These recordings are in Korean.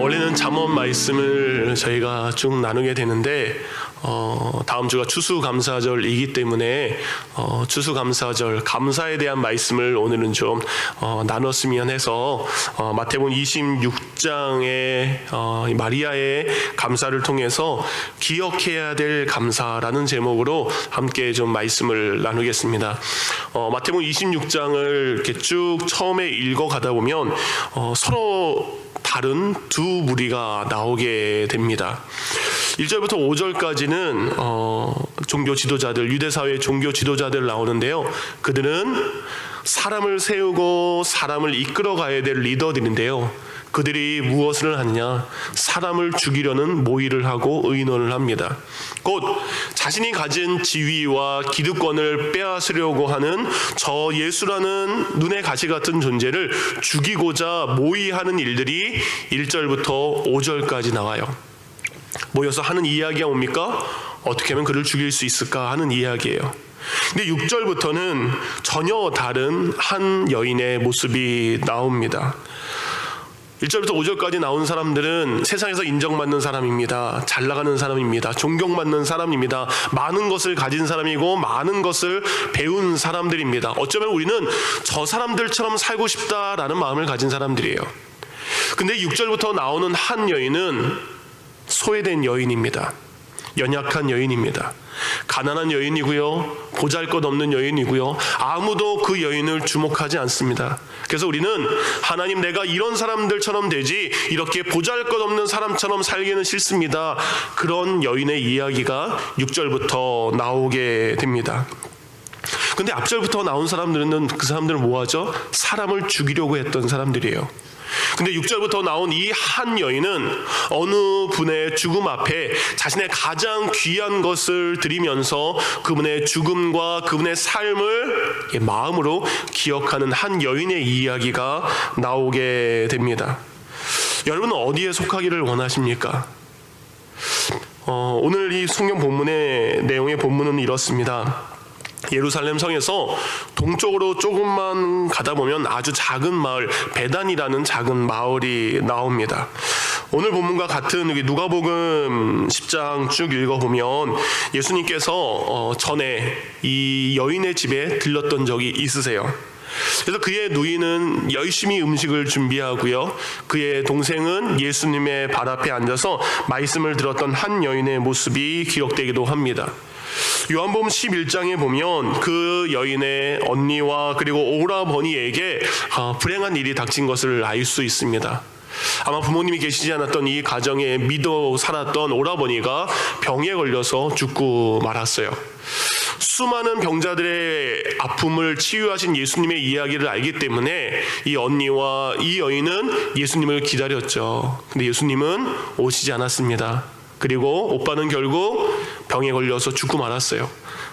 원래는 잠언 말씀을 저희가 쭉 나누게 되는데 다음 주가 추수감사절이기 때문에 추수감사절 감사에 대한 말씀을 오늘은 좀 나눴으면 해서 마태복음 26장의 마리아의 감사를 통해서 기억해야 될 감사라는 제목으로 함께 좀 말씀을 나누겠습니다. 마태복음 26장을 이렇게 쭉 처음에 읽어가다 보면 서로 다른 두 무리가 나오게 됩니다. 1절부터 5절까지는 종교 지도자들, 유대사회의 종교 지도자들 나오는데요. 그들은 사람을 세우고 사람을 이끌어 가야 될 리더들인데요. 그들이 무엇을 하느냐? 사람을 죽이려는 모의를 하고 의논을 합니다. 곧 자신이 가진 지위와 기득권을 빼앗으려고 하는 저 예수라는 눈의 가시 같은 존재를 죽이고자 모의하는 일들이 1절부터 5절까지 나와요. 모여서 하는 이야기가 뭡니까? 어떻게 하면 그를 죽일 수 있을까 하는 이야기예요. 근데 6절부터는 전혀 다른 한 여인의 모습이 나옵니다. 1절부터 5절까지 나온 사람들은 세상에서 인정받는 사람입니다. 잘 나가는 사람입니다. 존경받는 사람입니다. 많은 것을 가진 사람이고 많은 것을 배운 사람들입니다. 어쩌면 우리는 저 사람들처럼 살고 싶다라는 마음을 가진 사람들이에요. 근데 6절부터 나오는 한 여인은 소외된 여인입니다. 연약한 여인입니다. 가난한 여인이고요, 보잘것없는 여인이고요, 아무도 그 여인을 주목하지 않습니다. 그래서 우리는 하나님, 내가 이런 사람들처럼 되지 이렇게 보잘것없는 사람처럼 살기는 싫습니다. 그런 여인의 이야기가 6절부터 나오게 됩니다. 근데 앞절부터 나온 사람들은 그 사람들은 뭐하죠? 사람을 죽이려고 했던 사람들이에요. 근데 6절부터 나온 이 한 여인은 어느 분의 죽음 앞에 자신의 가장 귀한 것을 드리면서 그분의 죽음과 그분의 삶을 마음으로 기억하는 한 여인의 이야기가 나오게 됩니다. 여러분은 어디에 속하기를 원하십니까? 오늘 이 성경 본문의 내용의 본문은 이렇습니다. 예루살렘 성에서 동쪽으로 조금만 가다 보면 아주 작은 마을, 베단이라는 작은 마을이 나옵니다. 오늘 본문과 같은 누가복음 10장 쭉 읽어보면 예수님께서 전에 이 여인의 집에 들렀던 적이 있으세요. 그래서 그의 누이는 열심히 음식을 준비하고요, 그의 동생은 예수님의 발 앞에 앉아서 말씀을 들었던 한 여인의 모습이 기록되기도 합니다. 요한복음 11장에 보면 그 여인의 언니와 그리고 오라버니에게 불행한 일이 닥친 것을 알 수 있습니다. 아마 부모님이 계시지 않았던 이 가정에 믿어 살았던 오라버니가 병에 걸려서 죽고 말았어요. 수많은 병자들의 아픔을 치유하신 예수님의 이야기를 알기 때문에 이 언니와 이 여인은 예수님을 기다렸죠. 근데 예수님은 오시지 않았습니다. 그리고 오빠는 결국 병에 걸려서 죽고 말았어요.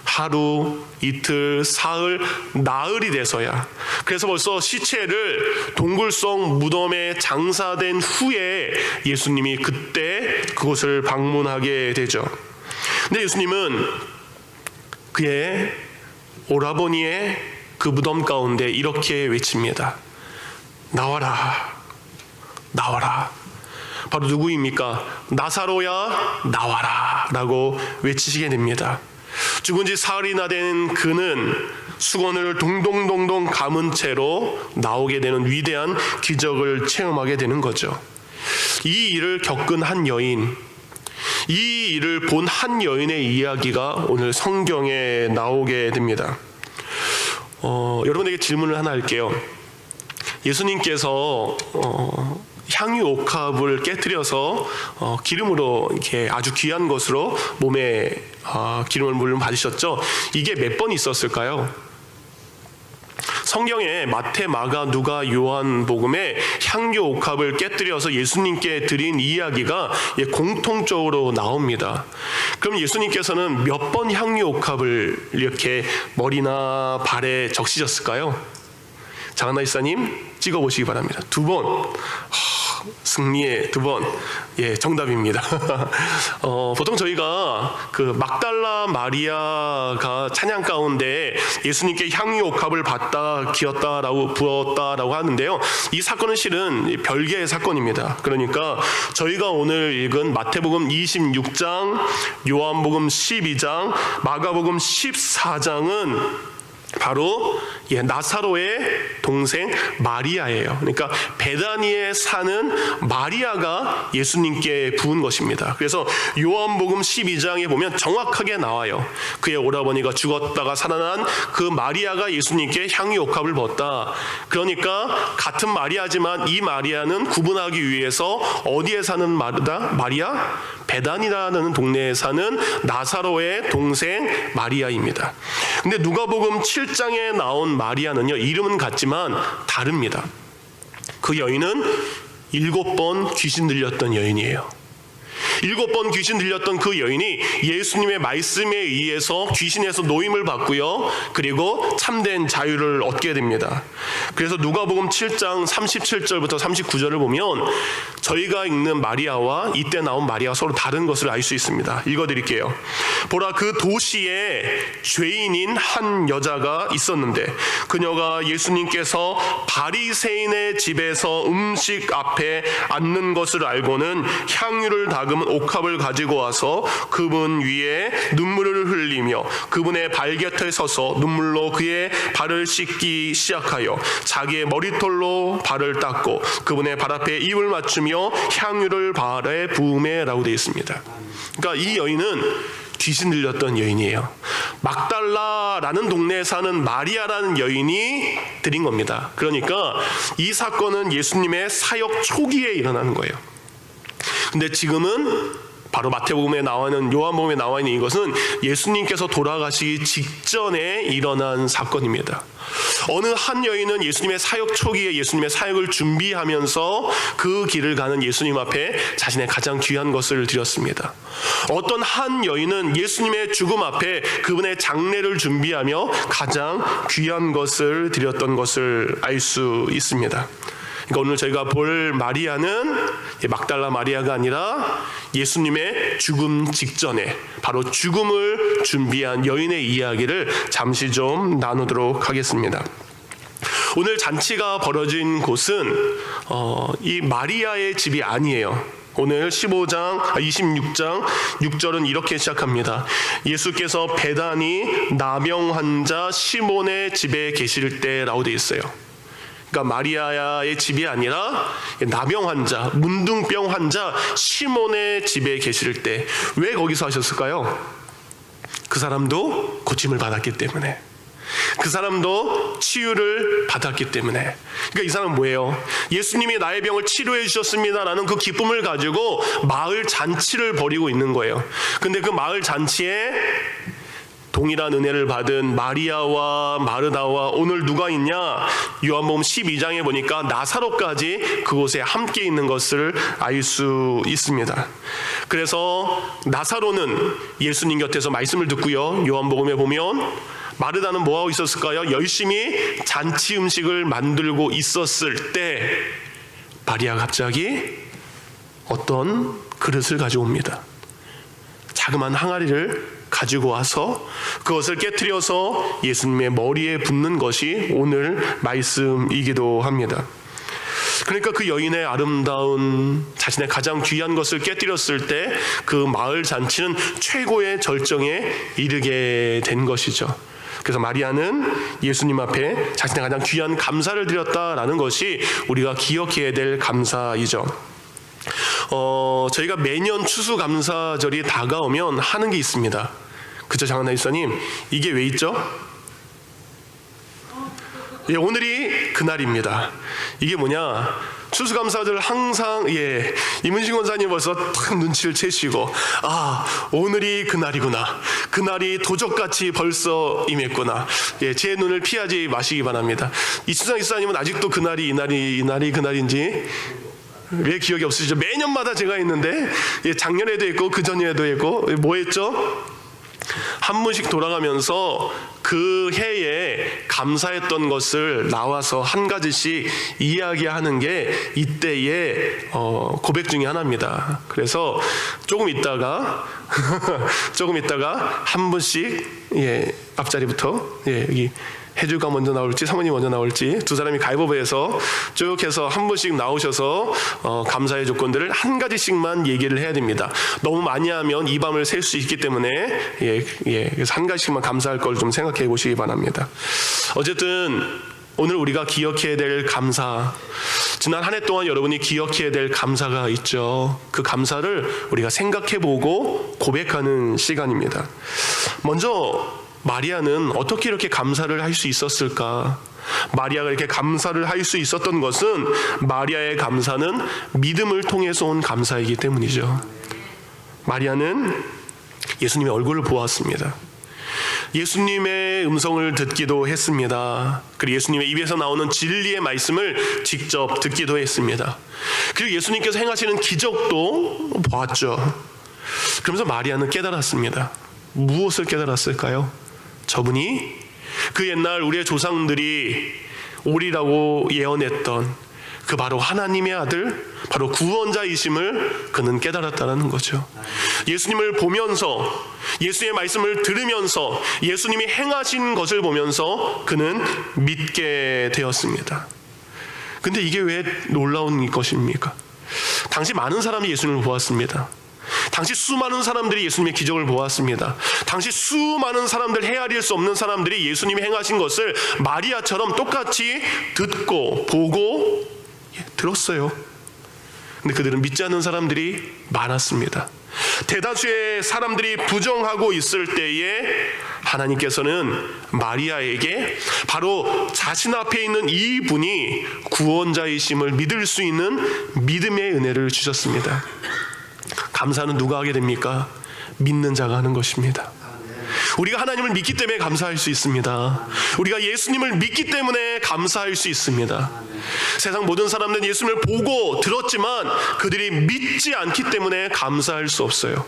하루, 이틀, 사흘, 나흘이 돼서야. 그래서 벌써 시체를 동굴 속 무덤에 장사된 후에 예수님이 그때 그곳을 방문하게 되죠. 근데 예수님은 그의 오라버니의 그 무덤 가운데 이렇게 외칩니다. 나와라, 나와라. 바로 누구입니까? 나사로야, 나와라 라고 외치시게 됩니다. 죽은 지 사흘이나 된 그는 수건을 동동동동 감은 채로 나오게 되는 위대한 기적을 체험하게 되는 거죠. 이 일을 겪은 한 여인, 이 일을 본 한 여인의 이야기가 오늘 성경에 나오게 됩니다. 여러분에게 질문을 하나 할게요. 예수님께서 향유 옥합을 깨뜨려서 기름으로 이렇게 아주 귀한 것으로 몸에 기름을 물론 받으셨죠. 이게 몇 번 있었을까요? 성경에 마태, 마가, 누가, 요한 복음에 향유 옥합을 깨뜨려서 예수님께 드린 이야기가 공통적으로 나옵니다. 그럼 예수님께서는 몇 번 향유 옥합을 이렇게 머리나 발에 적시셨을까요? 장하나 집사님 찍어보시기 바랍니다. 2번. 승리의 두 번. 예, 정답입니다. 보통 저희가 그 막달라 마리아가 찬양 가운데 예수님께 향유 옥합을 받다 기었다라고 부었다라고 하는데요. 이 사건은 실은 별개의 사건입니다. 그러니까 저희가 오늘 읽은 마태복음 26장, 요한복음 12장, 마가복음 14장은 바로 나사로의 동생 마리아예요. 그러니까 베다니에 사는 마리아가 예수님께 부은 것입니다. 그래서 요한복음 12장에 보면 정확하게 나와요. 그의 오라버니가 죽었다가 살아난 그 마리아가 예수님께 향유 옥합을 부었다. 그러니까 같은 마리아지만 이 마리아는 구분하기 위해서 어디에 사는 마리아? 베다니라는 동네에 사는 나사로의 동생 마리아입니다. 근데 누가복음 7장에 나온 마리아는요, 이름은 같지만 다릅니다. 그 여인은 7번 귀신 들렸던 여인이에요. 7번 귀신 들렸던 그 여인이 예수님의 말씀에 의해서 귀신에서 노임을 받고요, 그리고 참된 자유를 얻게 됩니다. 그래서 누가복음 7장 37절부터 39절을 보면 저희가 읽는 마리아와 이때 나온 마리아가 서로 다른 것을 알 수 있습니다. 읽어드릴게요. 보라, 그 도시에 죄인인 한 여자가 있었는데 그녀가 예수님께서 바리새인의 집에서 음식 앞에 앉는 것을 알고는 향유를 다금은 옥합을 가지고 와서 그분 위에 눈물을 흘리며 그분의 발곁에 서서 눈물로 그의 발을 씻기 시작하여 자기의 머리털로 발을 닦고 그분의 발 앞에 입을 맞추며 향유를 발에 부으매라고 되어 있습니다. 그러니까 이 여인은 귀신 들렸던 여인이에요. 막달라라는 동네에 사는 마리아라는 여인이 드린 겁니다. 그러니까 이 사건은 예수님의 사역 초기에 일어나는 거예요. 근데 지금은 바로 마태복음에 나와 있는, 요한복음에 나와 있는 이것은 예수님께서 돌아가시기 직전에 일어난 사건입니다. 어느 한 여인은 예수님의 사역 초기에 예수님의 사역을 준비하면서 그 길을 가는 예수님 앞에 자신의 가장 귀한 것을 드렸습니다. 어떤 한 여인은 예수님의 죽음 앞에 그분의 장례를 준비하며 가장 귀한 것을 드렸던 것을 알 수 있습니다. 그러니까 오늘 저희가 볼 마리아는 막달라 마리아가 아니라 예수님의 죽음 직전에 바로 죽음을 준비한 여인의 이야기를 잠시 좀 나누도록 하겠습니다. 오늘 잔치가 벌어진 곳은 이 마리아의 집이 아니에요. 오늘 26장 6절은 이렇게 시작합니다. 예수께서 베다니 나병 환자 시몬의 집에 계실 때라고 되어 있어요. 그러니까 마리아의 집이 아니라 나병 환자, 문둥병 환자 시몬의 집에 계실 때 왜 거기서 하셨을까요? 그 사람도 고침을 받았기 때문에, 그 사람도 치유를 받았기 때문에. 그러니까 이 사람은 뭐예요? 예수님이 나의 병을 치료해 주셨습니다라는 그 기쁨을 가지고 마을 잔치를 벌이고 있는 거예요. 근데 그 마을 잔치에 동일한 은혜를 받은 마리아와 마르다와 오늘 누가 있냐? 요한복음 12장에 보니까 나사로까지 그곳에 함께 있는 것을 알 수 있습니다. 그래서 나사로는 예수님 곁에서 말씀을 듣고요, 요한복음에 보면 마르다는 뭐하고 있었을까요? 열심히 잔치 음식을 만들고 있었을 때 마리아가 갑자기 어떤 그릇을 가져옵니다. 자그마한 항아리를 가지고 와서 그것을 깨트려서 예수님의 머리에 붓는 것이 오늘 말씀이기도 합니다. 그러니까 그 여인의 아름다운 자신의 가장 귀한 것을 깨뜨렸을 때 그 마을 잔치는 최고의 절정에 이르게 된 것이죠. 그래서 마리아는 예수님 앞에 자신의 가장 귀한 감사를 드렸다라는 것이 우리가 기억해야 될 감사이죠. 저희가 매년 추수감사절이 다가오면 하는 게 있습니다. 그죠, 장한나 집사님? 이게 왜 있죠? 예, 오늘이 그날입니다. 이게 뭐냐? 추수감사절 항상 이문신 권사님 벌써 탁 눈치를 채시고, 오늘이 그날이구나. 그날이 도적같이 벌써 임했구나. 제 눈을 피하지 마시기 바랍니다. 이춘상 집사님은 아직도 그날이 이날이 그날인지 왜 기억이 없으시죠? 매년마다 제가 있는데 작년에도 했고 그 전에도 했고 뭐 했죠? 한 번씩 돌아가면서 그 해에 감사했던 것을 나와서 한 가지씩 이야기하는 게 이때의 고백 중에 하나입니다. 그래서 조금 있다가 한 분씩 앞자리부터 여기 해주가 먼저 나올지 사모님 먼저 나올지 두 사람이 가위바위보해서 쭉 해서 한 분씩 나오셔서 감사의 조건들을 한 가지씩만 얘기를 해야 됩니다. 너무 많이 하면 이 밤을 셀 수 있기 때문에 그래서 한 가지씩만 감사할 걸 좀 생각해 보시기 바랍니다. 어쨌든 오늘 우리가 기억해야 될 감사, 지난 한 해 동안 여러분이 기억해야 될 감사가 있죠. 그 감사를 우리가 생각해 보고 고백하는 시간입니다. 먼저 마리아는 어떻게 이렇게 감사를 할 수 있었을까? 마리아가 이렇게 감사를 할 수 있었던 것은 마리아의 감사는 믿음을 통해서 온 감사이기 때문이죠. 마리아는 예수님의 얼굴을 보았습니다. 예수님의 음성을 듣기도 했습니다. 그리고 예수님의 입에서 나오는 진리의 말씀을 직접 듣기도 했습니다. 그리고 예수님께서 행하시는 기적도 보았죠. 그러면서 마리아는 깨달았습니다. 무엇을 깨달았을까요? 저분이 그 옛날 우리의 조상들이 오리라고 예언했던 그 바로 하나님의 아들, 바로 구원자이심을 그는 깨달았다는 거죠. 예수님을 보면서, 예수의 말씀을 들으면서, 예수님이 행하신 것을 보면서 그는 믿게 되었습니다. 근데 이게 왜 놀라운 것입니까? 당시 많은 사람이 예수님을 보았습니다. 당시 수많은 사람들이 예수님의 기적을 보았습니다. 당시 수많은 사람들, 헤아릴 수 없는 사람들이 예수님이 행하신 것을 마리아처럼 똑같이 듣고 보고 들었어요. 근데 그들은 믿지 않는 사람들이 많았습니다. 대다수의 사람들이 부정하고 있을 때에 하나님께서는 마리아에게 바로 자신 앞에 있는 이분이 구원자이심을 믿을 수 있는 믿음의 은혜를 주셨습니다. 감사는 누가 하게 됩니까? 믿는 자가 하는 것입니다. 우리가 하나님을 믿기 때문에 감사할 수 있습니다. 우리가 예수님을 믿기 때문에 감사할 수 있습니다. 세상 모든 사람들은 예수님을 보고 들었지만 그들이 믿지 않기 때문에 감사할 수 없어요.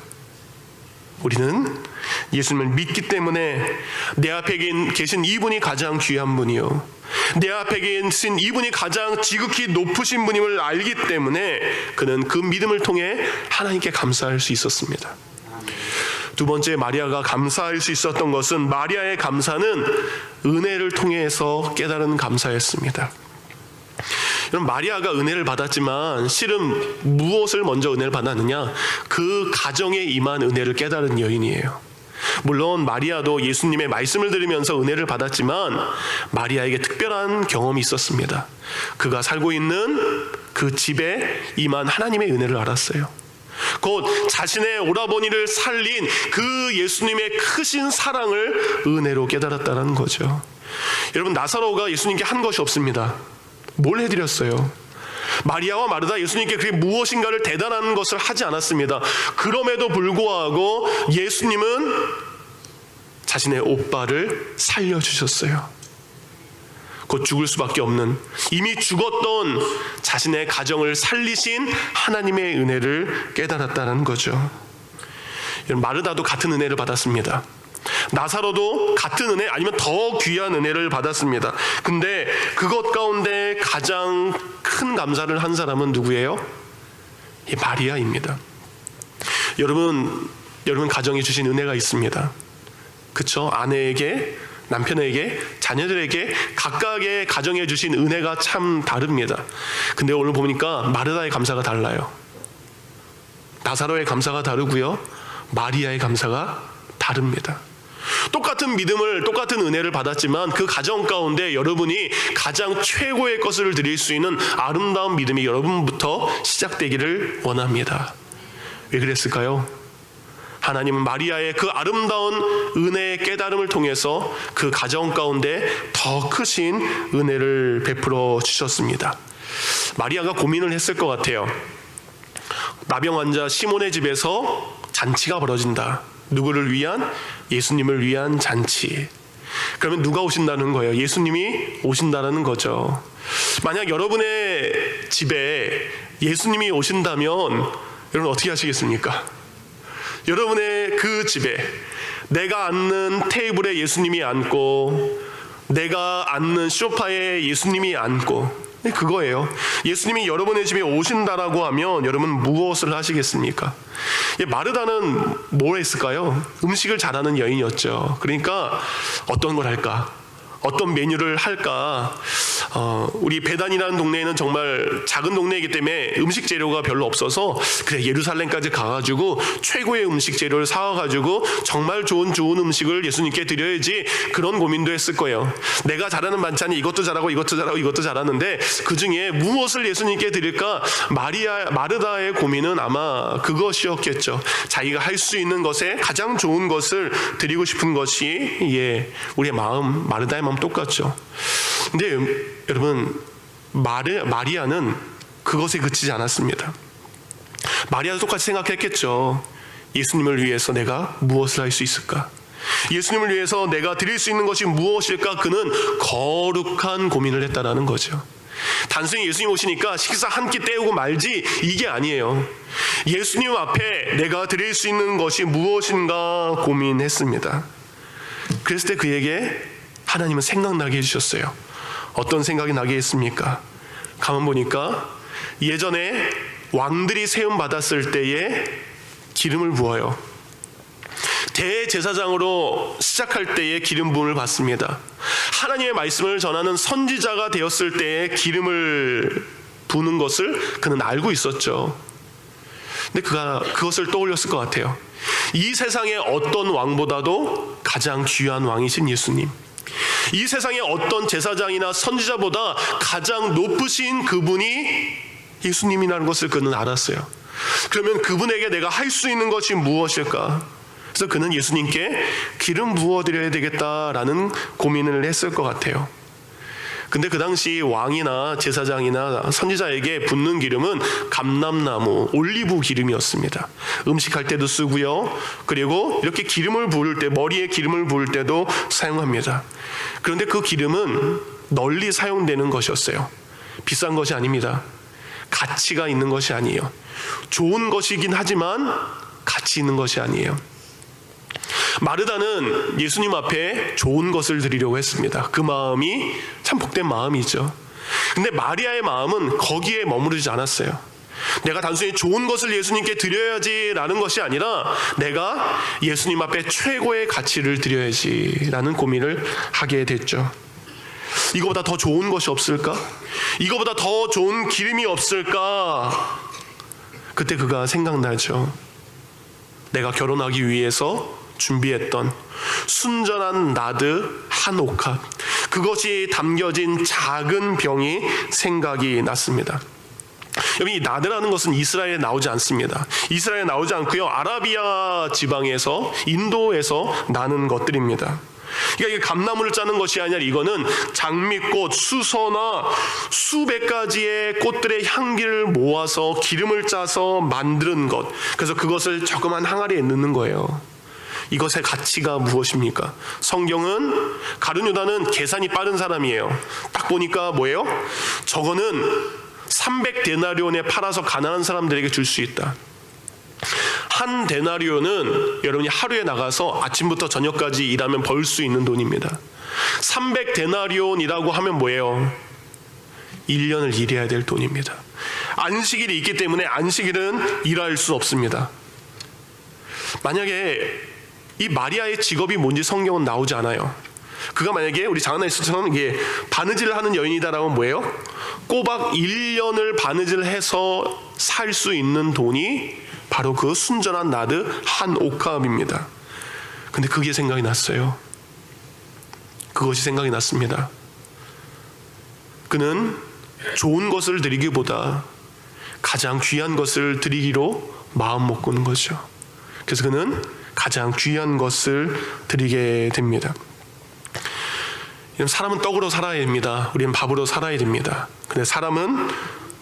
우리는 예수님을 믿기 때문에 내 앞에 계신 이분이 가장 귀한 분이요, 내 앞에 계신 이분이 가장 지극히 높으신 분임을 알기 때문에 그는 그 믿음을 통해 하나님께 감사할 수 있었습니다. 두 번째, 마리아가 감사할 수 있었던 것은, 마리아의 감사는 은혜를 통해서 깨달은 감사였습니다. 여러분, 마리아가 은혜를 받았지만 실은 무엇을 먼저 은혜를 받았느냐? 그 가정에 임한 은혜를 깨달은 여인이에요. 물론 마리아도 예수님의 말씀을 들으면서 은혜를 받았지만 마리아에게 특별한 경험이 있었습니다. 그가 살고 있는 그 집에 임한 하나님의 은혜를 알았어요. 곧 자신의 오라버니를 살린 그 예수님의 크신 사랑을 은혜로 깨달았다는 거죠. 여러분, 나사로가 예수님께 한 것이 없습니다. 뭘 해드렸어요? 마리아와 마르다 예수님께 그게 무엇인가를 대단한 것을 하지 않았습니다. 그럼에도 불구하고 예수님은 자신의 오빠를 살려주셨어요. 곧 죽을 수밖에 없는, 이미 죽었던 자신의 가정을 살리신 하나님의 은혜를 깨달았다는 거죠. 마르다도 같은 은혜를 받았습니다. 나사로도 같은 은혜, 아니면 더 귀한 은혜를 받았습니다. 근데 그것 가운데 가장 큰 감사를 한 사람은 누구예요? 이 마리아입니다. 여러분 가정에 주신 은혜가 있습니다. 그쵸? 아내에게, 남편에게, 자녀들에게 각각의 가정에 주신 은혜가 참 다릅니다. 근데 오늘 보니까 마르다의 감사가 달라요. 나사로의 감사가 다르고요, 마리아의 감사가 다릅니다. 똑같은 믿음을, 똑같은 은혜를 받았지만 그 가정 가운데 여러분이 가장 최고의 것을 드릴 수 있는 아름다운 믿음이 여러분부터 시작되기를 원합니다. 왜 그랬을까요? 하나님은 마리아의 그 아름다운 은혜의 깨달음을 통해서 그 가정 가운데 더 크신 은혜를 베풀어 주셨습니다. 마리아가 고민을 했을 것 같아요. 나병 환자 시몬의 집에서 잔치가 벌어진다. 누구를 위한? 예수님을 위한 잔치. 그러면 누가 오신다는 거예요? 예수님이 오신다는 거죠. 만약 여러분의 집에 예수님이 오신다면 여러분 어떻게 하시겠습니까? 여러분의 그 집에 내가 앉는 테이블에 예수님이 앉고 내가 앉는 소파에 예수님이 앉고, 그거예요. 예수님이 여러분의 집에 오신다라고 하면 여러분 무엇을 하시겠습니까? 마르다는 뭘 했을까요? 음식을 잘하는 여인이었죠. 그러니까 어떤 걸 할까? 어떤 메뉴를 할까? 우리 베단이라는 동네에는 정말 작은 동네이기 때문에 음식 재료가 별로 없어서 그래 예루살렘까지 가가지고 최고의 음식 재료를 사와가지고 정말 좋은 음식을 예수님께 드려야지, 그런 고민도 했을 거예요. 내가 잘하는 반찬이 이것도 잘하고 이것도 잘하고 이것도 잘하는데 그 중에 무엇을 예수님께 드릴까? 마르다의 고민은 아마 그것이었겠죠. 자기가 할 수 있는 것에 가장 좋은 것을 드리고 싶은 것이 우리의 마음, 마르다의 마음 똑같죠. 근데 여러분, 마리아는 그것에 그치지 않았습니다. 마리아도 똑같이 생각했겠죠. 예수님을 위해서 내가 무엇을 할 수 있을까? 예수님을 위해서 내가 드릴 수 있는 것이 무엇일까? 그는 거룩한 고민을 했다라는 거죠. 단순히 예수님 오시니까 식사 한 끼 때우고 말지, 이게 아니에요. 예수님 앞에 내가 드릴 수 있는 것이 무엇인가 고민했습니다. 그랬을 때 그에게 하나님은 생각나게 해주셨어요. 어떤 생각이 나게 했습니까? 가만 보니까 예전에 왕들이 세움 받았을 때에 기름을 부어요. 대제사장으로 시작할 때에 기름 부음을 받습니다. 하나님의 말씀을 전하는 선지자가 되었을 때에 기름을 부는 것을 그는 알고 있었죠. 근데 그가 그것을 떠올렸을 것 같아요. 이 세상의 어떤 왕보다도 가장 귀한 왕이신 예수님, 이 세상의 어떤 제사장이나 선지자보다 가장 높으신 그분이 예수님이라는 것을 그는 알았어요. 그러면 그분에게 내가 할 수 있는 것이 무엇일까? 그래서 그는 예수님께 기름 부어드려야 되겠다라는 고민을 했을 것 같아요. 근데 그 당시 왕이나 제사장이나 선지자에게 붓는 기름은 감람나무, 올리브 기름이었습니다. 음식할 때도 쓰고요. 그리고 이렇게 기름을 부을 때, 머리에 기름을 부을 때도 사용합니다. 그런데 그 기름은 널리 사용되는 것이었어요. 비싼 것이 아닙니다. 가치가 있는 것이 아니에요. 좋은 것이긴 하지만 가치 있는 것이 아니에요. 마르다는 예수님 앞에 좋은 것을 드리려고 했습니다. 그 마음이 참 복된 마음이죠. 근데 마리아의 마음은 거기에 머무르지 않았어요. 내가 단순히 좋은 것을 예수님께 드려야지라는 것이 아니라 내가 예수님 앞에 최고의 가치를 드려야지라는 고민을 하게 됐죠. 이거보다 더 좋은 것이 없을까? 이거보다 더 좋은 기름이 없을까? 그때 그가 생각나죠. 내가 결혼하기 위해서 준비했던 순전한 나드 한 옥합, 그것이 담겨진 작은 병이 생각이 났습니다. 여러분, 이 나드라는 것은 이스라엘에 나오지 않습니다. 이스라엘에 나오지 않고요, 아라비아 지방에서, 인도에서 나는 것들입니다. 그러니까 이게 감나무를 짜는 것이 아니라 이거는 장미꽃, 수서나 수백 가지의 꽃들의 향기를 모아서 기름을 짜서 만드는 것, 그래서 그것을 조그만 항아리에 넣는 거예요. 이것의 가치가 무엇입니까? 성경은, 가룟유다는 계산이 빠른 사람이에요. 딱 보니까 뭐예요? 저거는 300데나리온에 팔아서 가난한 사람들에게 줄 수 있다. 한 데나리온은 여러분이 하루에 나가서 아침부터 저녁까지 일하면 벌 수 있는 돈입니다. 300데나리온이라고 하면 뭐예요? 1년을 일해야 될 돈입니다. 안식일이 있기 때문에 안식일은 일할 수 없습니다. 만약에 이 마리아의 직업이 뭔지 성경은 나오지 않아요. 그가 만약에 우리 장하나이스처럼 이게 바느질을 하는 여인이다라고 하면 뭐예요? 꼬박 1년을 바느질을 해서 살 수 있는 돈이 바로 그 순전한 나드 한 옥합입니다. 근데 그게 생각이 났어요. 그것이 생각이 났습니다. 그는 좋은 것을 드리기보다 가장 귀한 것을 드리기로 마음 먹고는 거죠. 그래서 그는 가장 귀한 것을 드리게 됩니다. 사람은 떡으로 살아야 됩니다. 우리는 밥으로 살아야 됩니다. 근데 사람은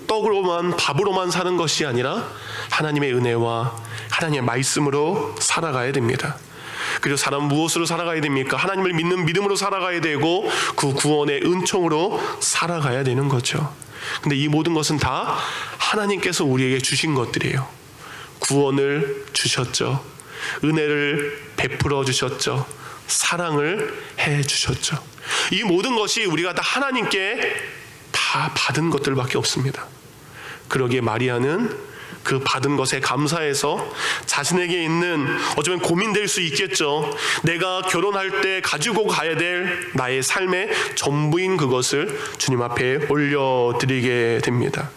떡으로만, 밥으로만 사는 것이 아니라 하나님의 은혜와 하나님의 말씀으로 살아가야 됩니다. 그리고 사람은 무엇으로 살아가야 됩니까? 하나님을 믿는 믿음으로 살아가야 되고 그 구원의 은총으로 살아가야 되는 거죠. 근데 이 모든 것은 다 하나님께서 우리에게 주신 것들이에요. 구원을 주셨죠. 은혜를 베풀어 주셨죠. 사랑을 해 주셨죠. 이 모든 것이 우리가 다 하나님께 다 받은 것들밖에 없습니다. 그러기에 마리아는 그 받은 것에 감사해서 자신에게 있는 어쩌면 고민될 수 있겠죠. 내가 결혼할 때 가지고 가야 될 나의 삶의 전부인 그것을 주님 앞에 올려드리게 됩니다.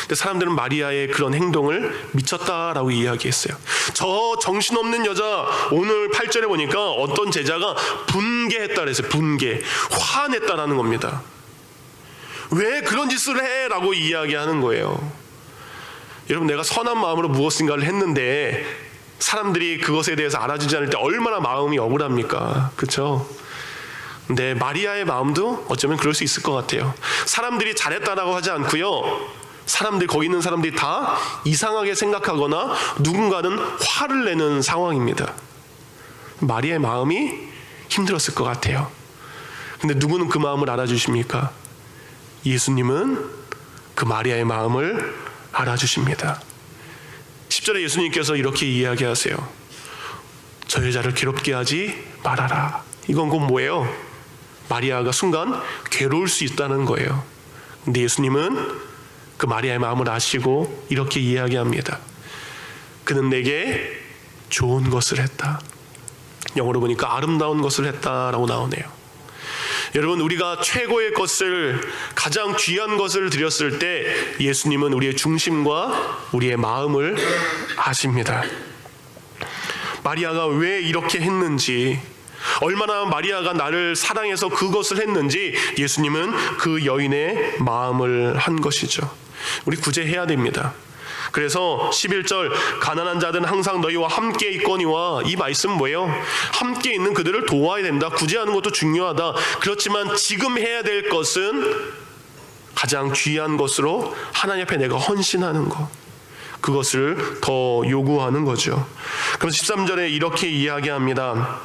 근데 사람들은 마리아의 그런 행동을 미쳤다라고 이야기했어요. 저 정신없는 여자, 오늘 8절에 보니까 어떤 제자가 분개했다 그랬어요. 분개, 화냈다라는 겁니다. 왜 그런 짓을 해? 라고 이야기하는 거예요. 여러분, 내가 선한 마음으로 무엇인가를 했는데 사람들이 그것에 대해서 알아주지 않을 때 얼마나 마음이 억울합니까? 그렇죠? 근데 마리아의 마음도 어쩌면 그럴 수 있을 것 같아요. 사람들이 잘했다라고 하지 않고요, 사람들, 거기 있는 사람들이 다 이상하게 생각하거나 누군가는 화를 내는 상황입니다. 마리아의 마음이 힘들었을 것 같아요. 근데 누구는 그 마음을 알아주십니까? 예수님은 그 마리아의 마음을 알아주십니다. 10절에 예수님께서 이렇게 이야기하세요. 저 여자를 괴롭게 하지 말아라. 이건 곧 뭐예요? 마리아가 순간 괴로울 수 있다는 거예요. 근데 예수님은 그 마리아의 마음을 아시고 이렇게 이야기합니다. 그는 내게 좋은 것을 했다. 영어로 보니까 아름다운 것을 했다라고 나오네요. 여러분, 우리가 최고의 것을, 가장 귀한 것을 드렸을 때 예수님은 우리의 중심과 우리의 마음을 아십니다. 마리아가 왜 이렇게 했는지, 얼마나 마리아가 나를 사랑해서 그것을 했는지 예수님은 그 여인의 마음을 한 것이죠. 우리 구제해야 됩니다. 그래서 11절, 가난한 자들은 항상 너희와 함께 있거니와, 이 말씀 뭐예요? 함께 있는 그들을 도와야 된다. 구제하는 것도 중요하다. 그렇지만 지금 해야 될 것은 가장 귀한 것으로 하나님 앞에 내가 헌신하는 것, 그것을 더 요구하는 거죠. 그럼 13절에 이렇게 이야기합니다.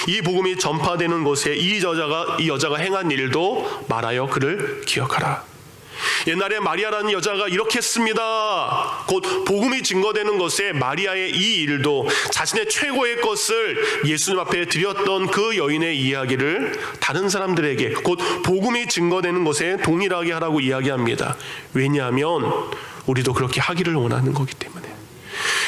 이 복음이 전파되는 곳에 이 여자가 행한 일도 말하여 그를 기억하라. 옛날에 마리아라는 여자가 이렇게 했습니다. 곧 복음이 증거되는 것에 마리아의 이 일도, 자신의 최고의 것을 예수님 앞에 드렸던 그 여인의 이야기를 다른 사람들에게, 곧 복음이 증거되는 것에 동일하게 하라고 이야기합니다. 왜냐하면 우리도 그렇게 하기를 원하는 거기 때문에.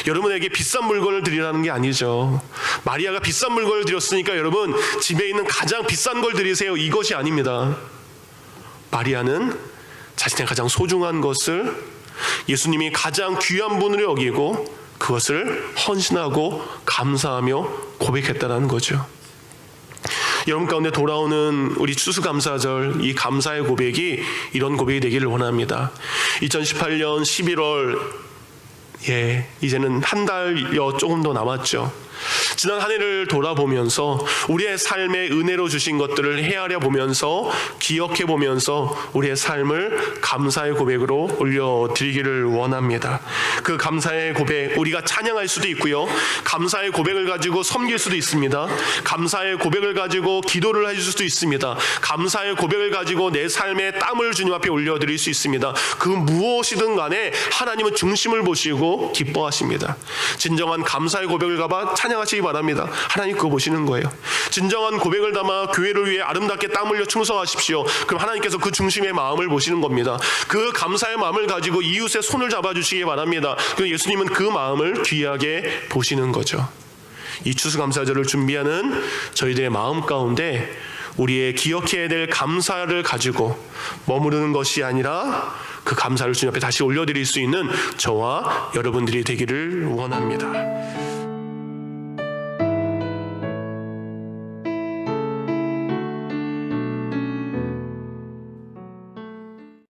여러분에게 비싼 물건을 드리라는 게 아니죠. 마리아가 비싼 물건을 드렸으니까 여러분 집에 있는 가장 비싼 걸 드리세요, 이것이 아닙니다. 마리아는 자신의 가장 소중한 것을, 예수님이 가장 귀한 분으로 여기고 그것을 헌신하고 감사하며 고백했다는 거죠. 여러분 가운데 돌아오는 우리 추수감사절, 이 감사의 고백이 이런 고백이 되기를 원합니다. 2018년 11월, 이제는 한 달여 조금 더 남았죠. 지난 한 해를 돌아보면서 우리의 삶에 은혜로 주신 것들을 헤아려 보면서, 기억해 보면서 우리의 삶을 감사의 고백으로 올려드리기를 원합니다. 그 감사의 고백, 우리가 찬양할 수도 있고요, 감사의 고백을 가지고 섬길 수도 있습니다. 감사의 고백을 가지고 기도를 할 수도 있습니다. 감사의 고백을 가지고 내 삶의 땀을 주님 앞에 올려드릴 수 있습니다. 그 무엇이든 간에 하나님은 중심을 보시고 기뻐하십니다. 진정한 감사의 고백을 가봐 찬양하시기 바랍니다. 하나님 그거 보시는 거예요. 진정한 고백을 담아 교회를 위해 아름답게 땀 흘려 충성하십시오. 그럼 하나님께서 그 중심의 마음을 보시는 겁니다. 그 감사의 마음을 가지고 이웃의 손을 잡아주시기 바랍니다. 그럼 예수님은 그 마음을 귀하게 보시는 거죠. 이 추수감사절을 준비하는 저희들의 마음 가운데 우리의 기억해야 될 감사를 가지고 머무르는 것이 아니라 그 감사를 주님 앞에 다시 올려드릴 수 있는 저와 여러분들이 되기를 원합니다.